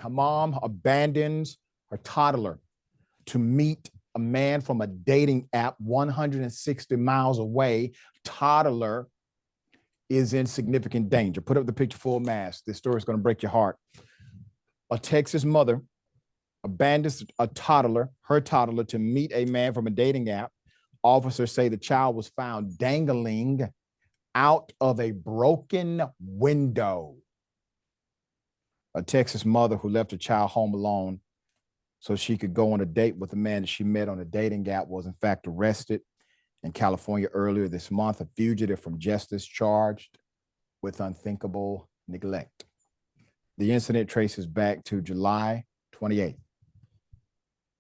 A mom abandons her toddler to meet a man from a dating app 160 miles away. Toddler is in significant danger. Put up the picture full mask. This story is going to break your heart. A Texas mother abandons her toddler, to meet a man from a dating app. Officers say the child was found dangling out of a broken window. A Texas mother who left her child home alone so she could go on a date with a man that she met on a dating app was in fact arrested in California earlier this month. A fugitive from justice charged with unthinkable neglect. The incident traces back to July 28th,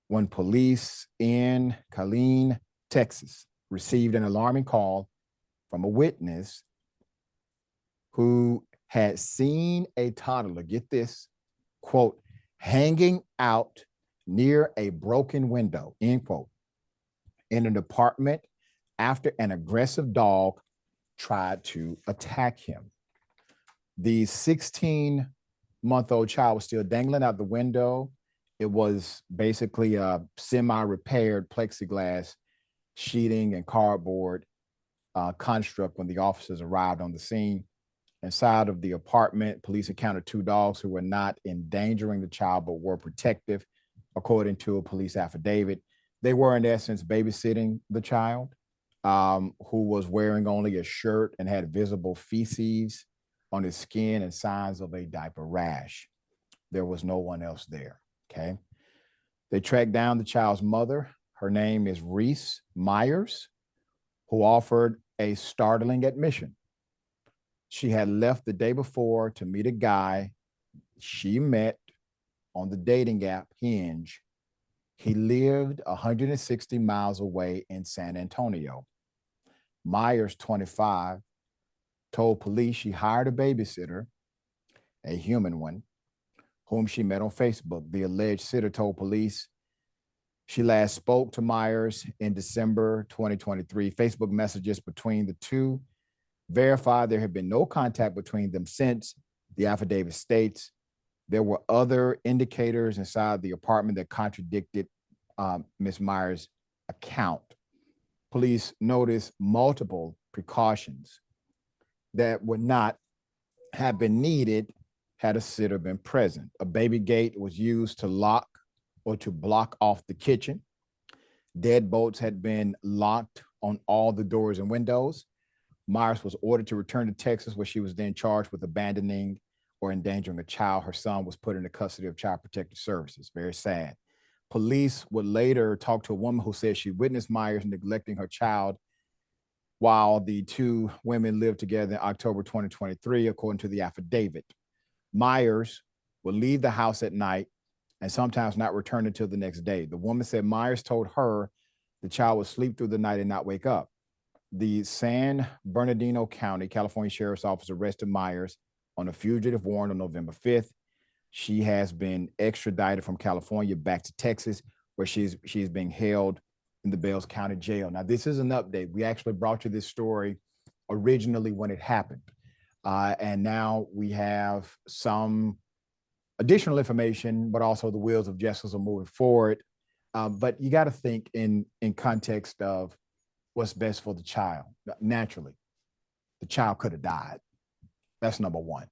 when police in Killeen, Texas, received an alarming call from a witness who had seen a toddler, get this, quote, hanging out near a broken window, end quote, in an apartment after an aggressive dog tried to attack him. The 16-month-old child was still dangling out the window. It was basically a semi-repaired plexiglass sheeting and cardboard construct when the officers arrived on the scene. Inside of the apartment, police encountered two dogs who were not endangering the child, but were protective, according to a police affidavit. They were, in essence, babysitting the child, who was wearing only a shirt and had visible feces on his skin and signs of a diaper rash. There was no one else there, okay? They tracked down the child's mother. Her name is Reese Myers, who offered a startling admission. She had left the day before to meet a guy she met on the dating app Hinge. He lived 160 miles away in San Antonio. Myers, 25, told police she hired a babysitter, a human one, whom she met on Facebook. The alleged sitter told police she last spoke to Myers in December 2023. Facebook messages between the two verified there had been no contact between them since. The affidavit states there were other indicators inside the apartment that contradicted Ms. Myers' account. Police noticed multiple precautions that would not have been needed had a sitter been present. A baby gate was used to lock or to block off the kitchen. Deadbolts had been locked on all the doors and windows. Myers was ordered to return to Texas, where she was then charged with abandoning or endangering a child. Her son was put into custody of Child Protective Services. Very sad. Police would later talk to a woman who said she witnessed Myers neglecting her child while the two women lived together in October 2023, according to the affidavit. Myers would leave the house at night and sometimes not return until the next day. The woman said Myers told her the child would sleep through the night and not wake up. The San Bernardino County, California Sheriff's Office arrested Myers on a fugitive warrant on November 5th. She has been extradited from California back to Texas, where she's being held in the Bells County Jail. Now, this is an update. We actually brought you this story originally when it happened. And now we have some additional information, but also the wheels of justice are moving forward. But you got to think in context of what's best for the child. Naturally, the child could have died. That's number one.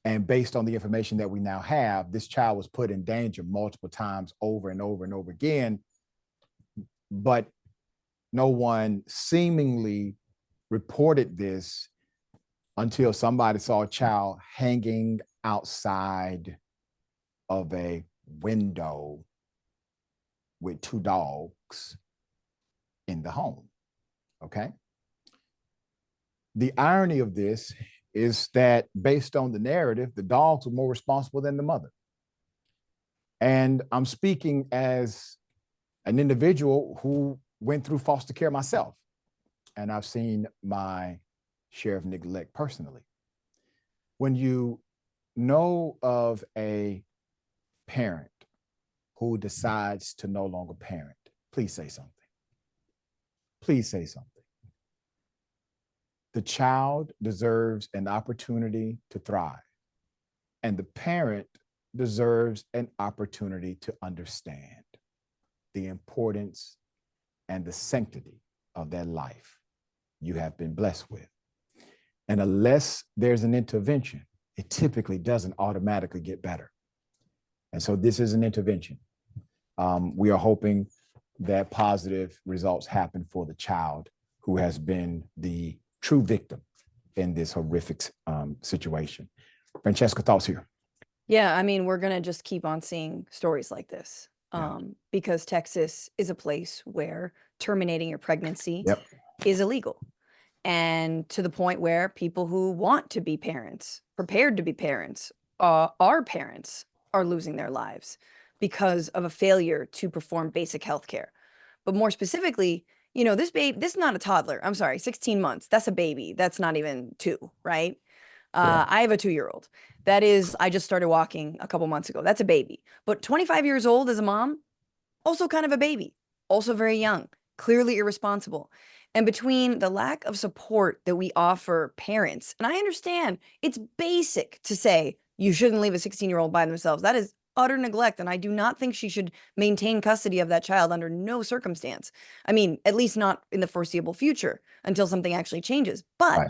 And based on the information that we now have, this child was put in danger multiple times over and over and over again. But no one seemingly reported this until somebody saw a child hanging outside of a window with two dogs in the home. Okay. The irony of this is that based on the narrative, the dogs were more responsible than the mother. And I'm speaking as an individual who went through foster care myself, and I've seen my share of neglect personally. When you know of a parent who decides to no longer parent, please say something. Please say something. The child deserves an opportunity to thrive, and the parent deserves an opportunity to understand the importance and the sanctity of that life you have been blessed with. And unless there's an intervention, it typically doesn't automatically get better. And so this is an intervention. We are hoping that positive results happen for the child who has been the true victim in this horrific situation. Francesca, thoughts here? Yeah, I mean, we're going to just keep on seeing stories like this because Texas is a place where terminating your pregnancy is illegal. And to the point where people who want to be parents, prepared to be parents, are parents, are losing their lives because of a failure to perform basic health care. But more specifically, you know, this is not a toddler. I'm sorry, 16 months. That's a baby. That's not even 2, right? I have a 2-year-old. That is, I just started walking a couple months ago. That's a baby. But 25 years old as a mom, also kind of a baby, also very young, clearly irresponsible. And between the lack of support that we offer parents, and I understand it's basic to say you shouldn't leave a 16-year-old by themselves. That is utter neglect. And I do not think she should maintain custody of that child under no circumstance. I mean, at least not in the foreseeable future until something actually changes. But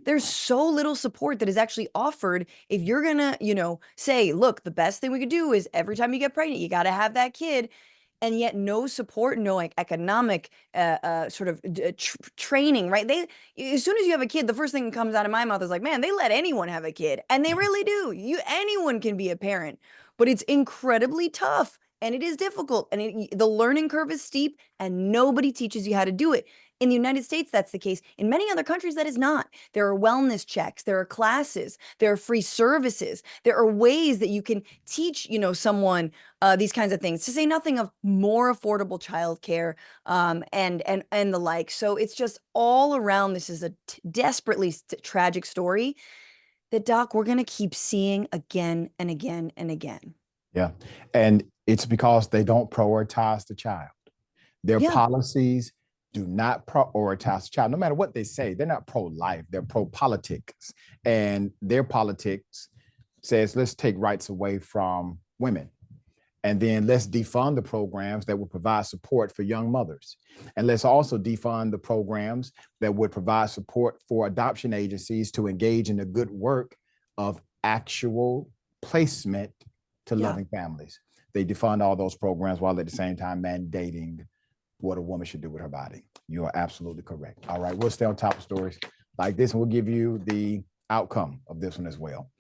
there's so little support that is actually offered. If you're gonna, you know, say, look, the best thing we could do is every time you get pregnant, you got to have that kid. And yet no support, no like economic sort of training, right? As soon as you have a kid, the first thing that comes out of my mouth is like, man, they let anyone have a kid. And they really do. Anyone can be a parent, but it's incredibly tough and it is difficult. And the learning curve is steep and nobody teaches you how to do it. In the United States, that's the case. In many other countries, that is not. There are wellness checks, there are classes, there are free services, there are ways that you can teach, you know, someone these kinds of things. To say nothing of more affordable childcare and the like. So it's just all around. This is a desperately tragic story that, Doc, we're going to keep seeing again and again and again. Yeah, and it's because they don't prioritize the child. Their policies do not prioritize the child. No matter what they say, they're not pro-life, they're pro-politics. And their politics says, let's take rights away from women. And then let's defund the programs that would provide support for young mothers. And let's also defund the programs that would provide support for adoption agencies to engage in the good work of actual placement to loving families. They defund all those programs while at the same time mandating what a woman should do with her body. You are absolutely correct. All right, we'll stay on top of stories like this and we'll give you the outcome of this one as well.